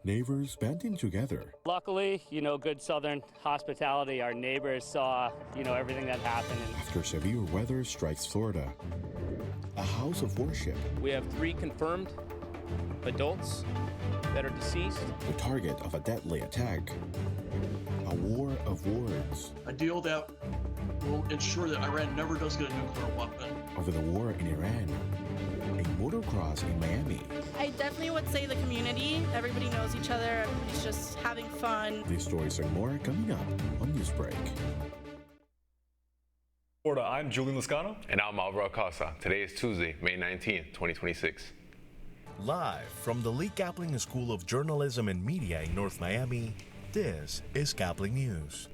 Neighbors banding together. Luckily, good Southern hospitality. Our neighbors saw, everything that happened. After severe weather strikes Florida, a house of worship. We have 3 confirmed adults that are deceased. The target of a deadly attack. A war of words. A deal that will ensure that Iran never does get a nuclear weapon. Over the war in Iran. A motocross in Miami. I definitely would say the community. Everybody knows each other. Everybody's just having fun. These stories and more coming up on Newsbreak. Florida, I'm Julian Lascano. And I'm Alvaro Casa. Today is Tuesday, May 19th, 2026. Live from the Lee Caplin School of Journalism and Media in North Miami, this is Caplin News.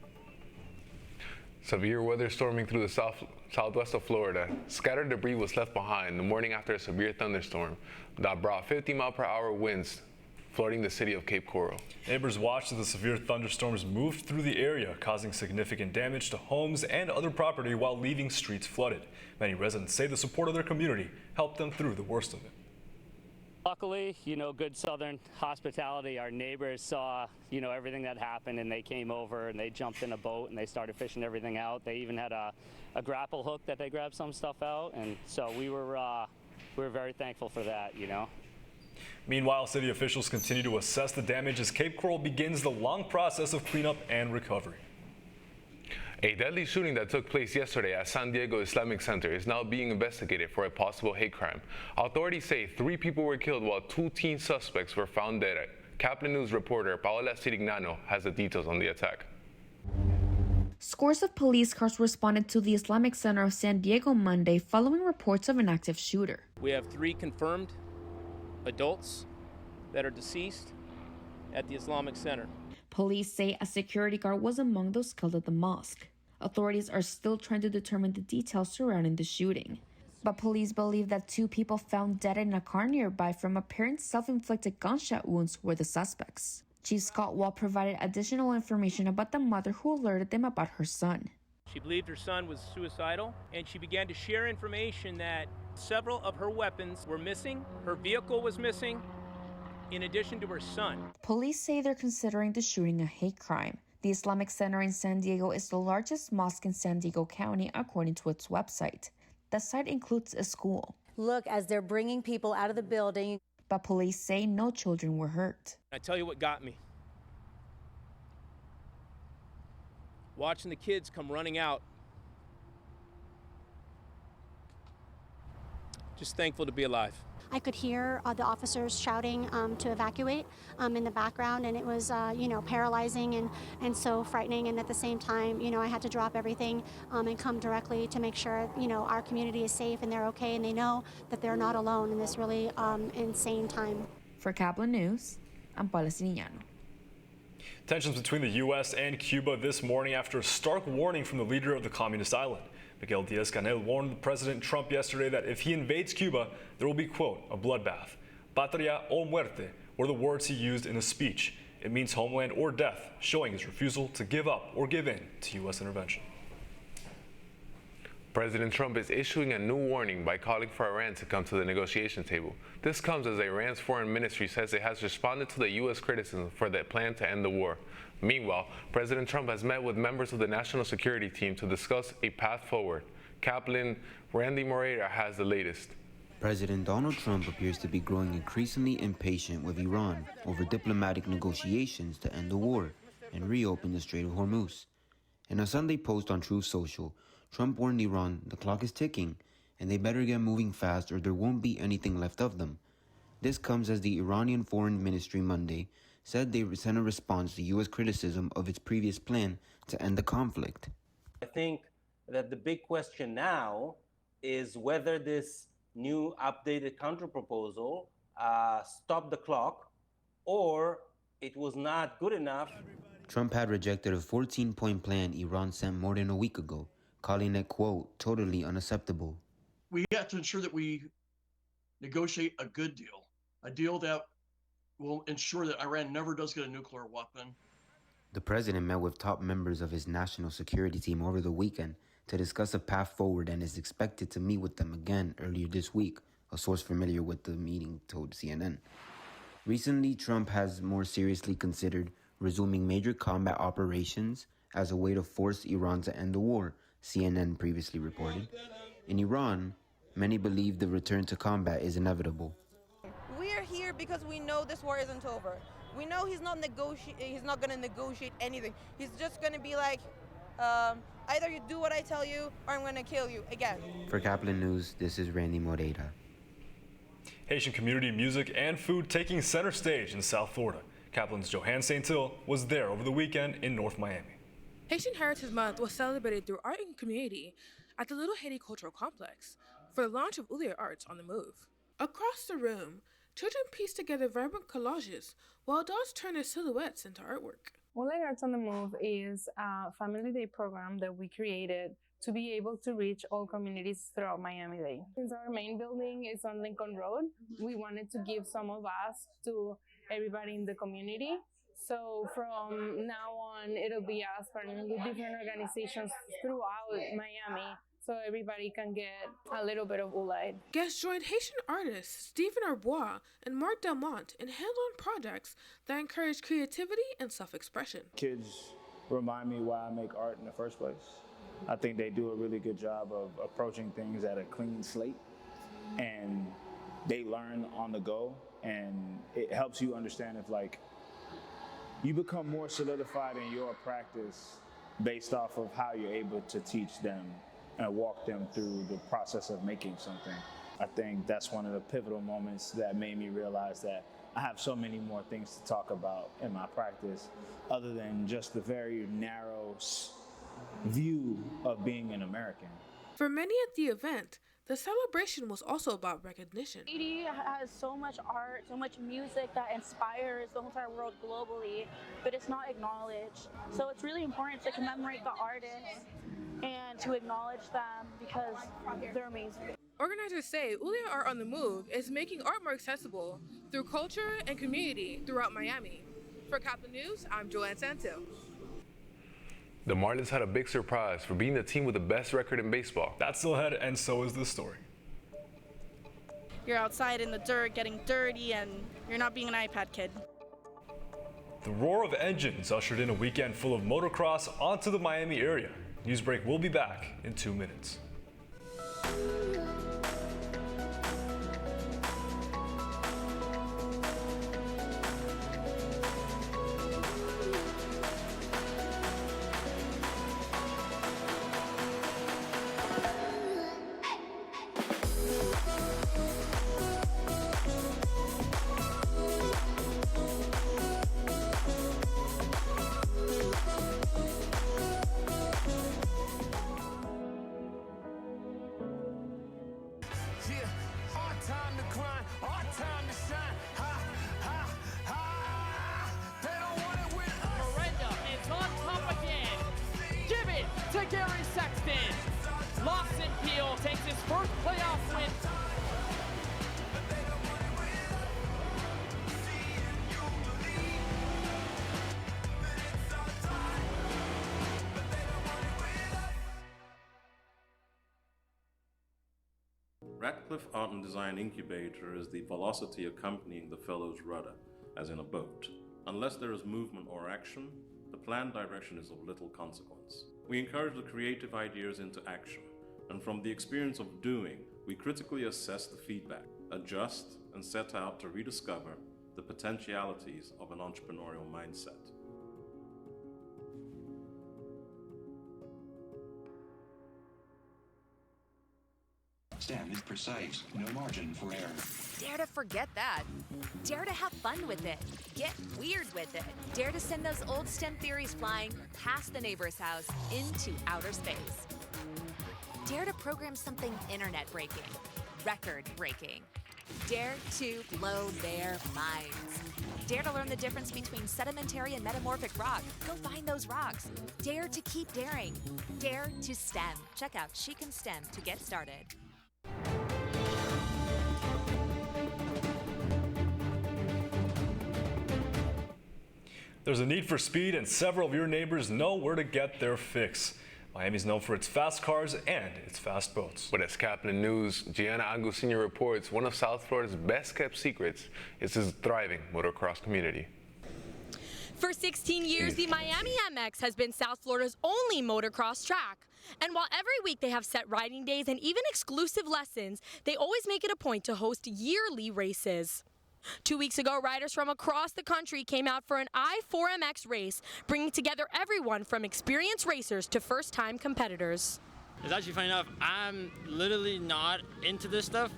Severe weather storming through the southwest of Florida. Scattered debris was left behind the morning after a severe thunderstorm that brought 50-mile-per-hour winds flooding the city of Cape Coral. Neighbors watched as the severe thunderstorms moved through the area, causing significant damage to homes and other property while leaving streets flooded. Many residents say the support of their community helped them through the worst of it. Luckily, good Southern hospitality. Our neighbors saw, everything that happened, and they came over and they jumped in a boat and they started fishing everything out. They even had a grapple hook that they grabbed some stuff out, and so we were very thankful for that, Meanwhile, city officials continue to assess the damage as Cape Coral begins the long process of cleanup and recovery. A deadly shooting that took place yesterday at San Diego Islamic Center is now being investigated for a possible hate crime. Authorities say 3 people were killed while 2 teen suspects were found dead. Caplin News reporter Paola Sirignano has the details on the attack. Scores of police cars responded to the Islamic Center of San Diego Monday following reports of an active shooter. We have 3 confirmed adults that are deceased at the Islamic Center. Police say a security guard was among those killed at the mosque. Authorities are still trying to determine the details surrounding the shooting. But police believe that 2 people found dead in a car nearby from apparent self-inflicted gunshot wounds were the suspects. Chief Scott Wall provided additional information about the mother who alerted them about her son. She believed her son was suicidal, and she began to share information that several of her weapons were missing, her vehicle was missing, in addition to her son. Police say they're considering the shooting a hate crime. The Islamic Center in San Diego is the largest mosque in San Diego County, according to its website. The site includes a school. Look, as they're bringing people out of the building. But police say no children were hurt. I tell you what got me. Watching the kids come running out. Just thankful to be alive. I could hear the officers shouting to evacuate in the background, and it was, paralyzing and so frightening. And at the same time, I had to drop everything and come directly to make sure, our community is safe and they're okay, and they know that they're not alone in this really insane time. For Caplin News, I'm Paula Siniano. Tensions between the U.S. and Cuba this morning after a stark warning from the leader of the communist island. Miguel Diaz-Canel warned President Trump yesterday that if he invades Cuba, there will be, quote, a bloodbath. Patria o muerte were the words he used in a speech. It means homeland or death, showing his refusal to give up or give in to U.S. intervention. President Trump is issuing a new warning by calling for Iran to come to the negotiation table. This comes as Iran's foreign ministry says it has responded to the U.S. criticism for the plan to end the war. Meanwhile, President Trump has met with members of the national security team to discuss a path forward. Caplin, Randy Moreira has the latest. President Donald Trump appears to be growing increasingly impatient with Iran over diplomatic negotiations to end the war and reopen the Strait of Hormuz. In a Sunday post on Truth Social, Trump warned Iran the clock is ticking and they better get moving fast or there won't be anything left of them. This comes as the Iranian Foreign Ministry Monday said they sent a response to U.S. criticism of its previous plan to end the conflict. I think that the big question now is whether this new updated counterproposal stopped the clock or it was not good enough. Trump had rejected a 14-point plan Iran sent more than a week ago, calling it, quote, totally unacceptable. We have to ensure that we negotiate a good deal, a deal that will ensure that Iran never does get a nuclear weapon. The president met with top members of his national security team over the weekend to discuss a path forward and is expected to meet with them again earlier this week, a source familiar with the meeting told CNN. Recently, Trump has more seriously considered resuming major combat operations as a way to force Iran to end the war, CNN previously reported. In Iran, many believe the return to combat is inevitable. We're here because we know this war isn't over. We know he's not going to negotiate anything. He's just going to be like, either you do what I tell you or I'm going to kill you again. For Caplin News, this is Randy Moreira. Haitian community music and food taking center stage in South Florida. Caplin's Johanne St-Hill was there over the weekend in North Miami. Haitian Heritage Month was celebrated through art and community at the Little Haiti Cultural Complex for the launch of Ulia Arts on the Move. Across the room, children piece together vibrant collages while adults turn their silhouettes into artwork. Ulia Arts on the Move is a family day program that we created to be able to reach all communities throughout Miami-Dade. Since our main building is on Lincoln Road, we wanted to give some of us to everybody in the community. So from now on, it'll be us partnering with different organizations throughout Miami so everybody can get a little bit of Ulia. Guests joined Haitian artists Stephen Arbois and Mark Delmont in hands-on projects that encourage creativity and self-expression. Kids remind me why I make art in the first place. I think they do a really good job of approaching things at a clean slate, and they learn on the go, and it helps you understand if you become more solidified in your practice based off of how you're able to teach them and walk them through the process of making something. I think that's one of the pivotal moments that made me realize that I have so many more things to talk about in my practice other than just the very narrow view of being an American. For many at the event, the celebration was also about recognition. Haiti has so much art, so much music that inspires the entire world globally, but it's not acknowledged. So it's really important to commemorate the artists and to acknowledge them because they're amazing. Organizers say Ulia Art on the Move is making art more accessible through culture and community throughout Miami. For Caplin News, I'm Joanne Santil. The Marlins had a big surprise for being the team with the best record in baseball. That's still ahead, and so is this story. You're outside in the dirt getting dirty and you're not being an iPad kid. The roar of engines ushered in a weekend full of motocross onto the Miami area. Newsbreak will be back in 2 minutes. Radcliffe Art and Design Incubator is the velocity accompanying the fellow's rudder, as in a boat. Unless there is movement or action, the planned direction is of little consequence. We encourage the creative ideas into action, and from the experience of doing, we critically assess the feedback, adjust, and set out to rediscover the potentialities of an entrepreneurial mindset. Stand is precise, no margin for error. Dare to forget that. Dare to have fun with it. Get weird with it. Dare to send those old STEM theories flying past the neighbor's house into outer space. Dare to program something internet-breaking, record-breaking. Dare to blow their minds. Dare to learn the difference between sedimentary and metamorphic rock. Go find those rocks. Dare to keep daring. Dare to STEM. Check out She Can STEM to get started. There's a need for speed, and several of your neighbors know where to get their fix. Miami's known for its fast cars and its fast boats. But as Caplin News, Gianna Angusino reports, one of South Florida's best-kept secrets is its thriving motocross community. For 16 years, the Miami MX has been South Florida's only motocross track. And while every week they have set riding days and even exclusive lessons, they always make it a point to host yearly races. 2 weeks ago, riders from across the country came out for an I-4MX race, bringing together everyone from experienced racers to first-time competitors. It's actually funny enough, I'm literally not into this stuff,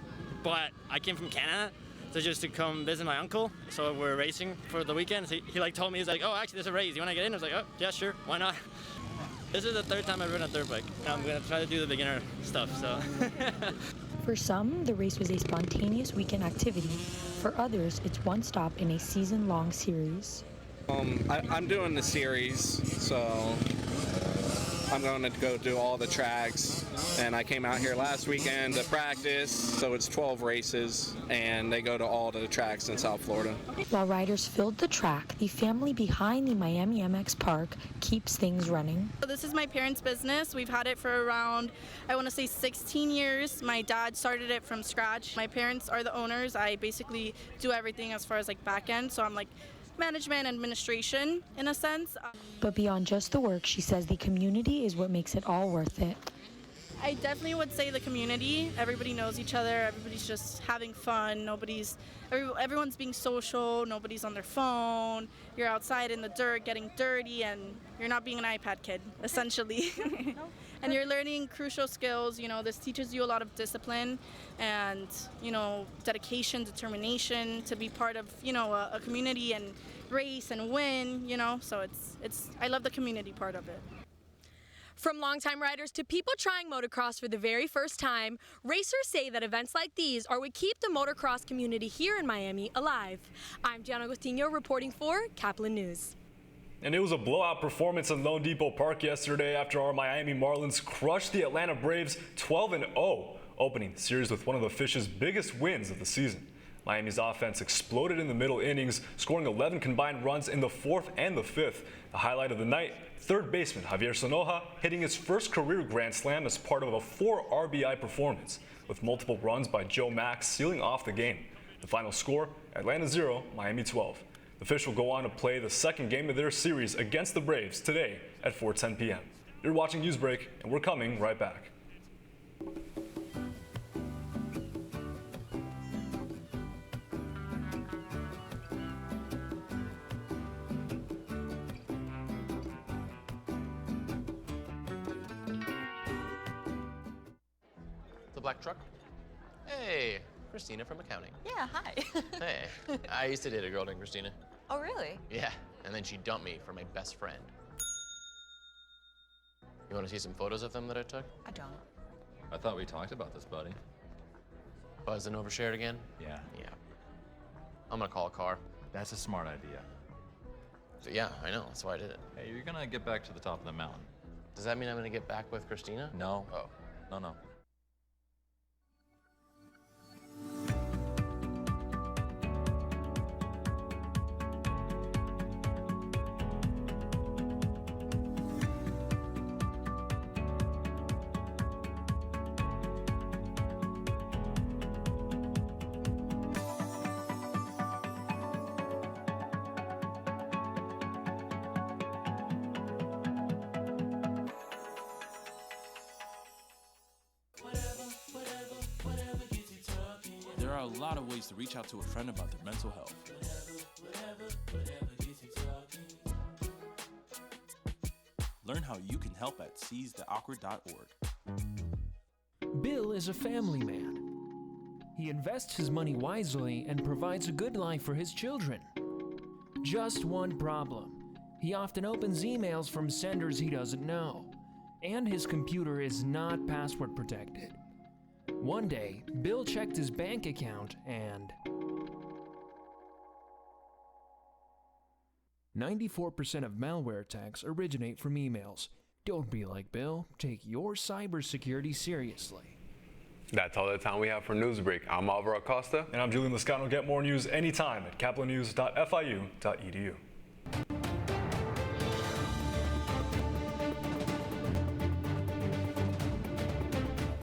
but I came from Canada just to come visit my uncle. So we're racing for the weekend. So he told me, he's like, oh, actually there's a race. You want to get in? I was like, oh, yeah, sure. Why not? This is the third time I've ridden a dirt bike. I'm going to try to do the beginner stuff, so. For some, the race was a spontaneous weekend activity. For others, it's one stop in a season-long series. I'm doing the series, so I'm going to go do all the tracks. And I came out here last weekend to practice, so it's 12 races, and they go to all the tracks in South Florida. While riders filled the track, the family behind the Miami MX Park keeps things running. This is my parents' business. We've had it for around, I want to say 16 years. My dad started it from scratch. My parents are the owners. I basically do everything as far as back end, so I'm management, administration in a sense. But beyond just the work, she says the community is what makes it all worth it. I definitely would say the community. Everybody knows each other. Everybody's just having fun. Everyone's being social. Nobody's on their phone. You're outside in the dirt getting dirty, and you're not being an iPad kid, essentially. And you're learning crucial skills. This teaches you a lot of discipline and, dedication, determination to be part of, a community and race and win, So I love the community part of it. From longtime riders to people trying motocross for the very first time, racers say that events like these are what keep the motocross community here in Miami alive. I'm Gianna Agostino reporting for Caplin News. And it was a blowout performance in Lone Depot Park yesterday after our Miami Marlins crushed the Atlanta Braves 12-0, opening the series with one of the Fish's biggest wins of the season. Miami's offense exploded in the middle innings, scoring 11 combined runs in the fourth and the fifth. The highlight of the night, third baseman Javier Sonoja hitting his first career grand slam as part of a 4 RBI performance, with multiple runs by Joe Max sealing off the game. The final score, Atlanta 0, Miami 12. The Fish will go on to play the second game of their series against the Braves today at 4:10 p.m. You're watching Newsbreak, and we're coming right back. Black truck. Hey, Christina from accounting. Yeah, hi. Hey, I used to date a girl named Christina. Oh, really? Yeah, and then she dumped me for my best friend. You want to see some photos of them that I took? I don't. I thought we talked about this, buddy. Buzzed and overshared again? Yeah. Yeah. I'm gonna call a car. That's a smart idea. So, yeah, I know. That's why I did it. Hey, you're gonna get back to the top of the mountain. Does that mean I'm gonna get back with Christina? No. Oh. No. There are a lot of ways to reach out to a friend about their mental health. Learn how you can help at seizetheawkward.org. Bill is a family man. He invests his money wisely and provides a good life for his children. Just one problem. He often opens emails from senders he doesn't know, and his computer is not password protected. One day, Bill checked his bank account and 94% of malware attacks originate from emails. Don't be like Bill. Take your cybersecurity seriously. That's all the time we have for Newsbreak. I'm Alvaro Acosta. And I'm Julian Lascano. Get more news anytime at caplinews.fiu.edu.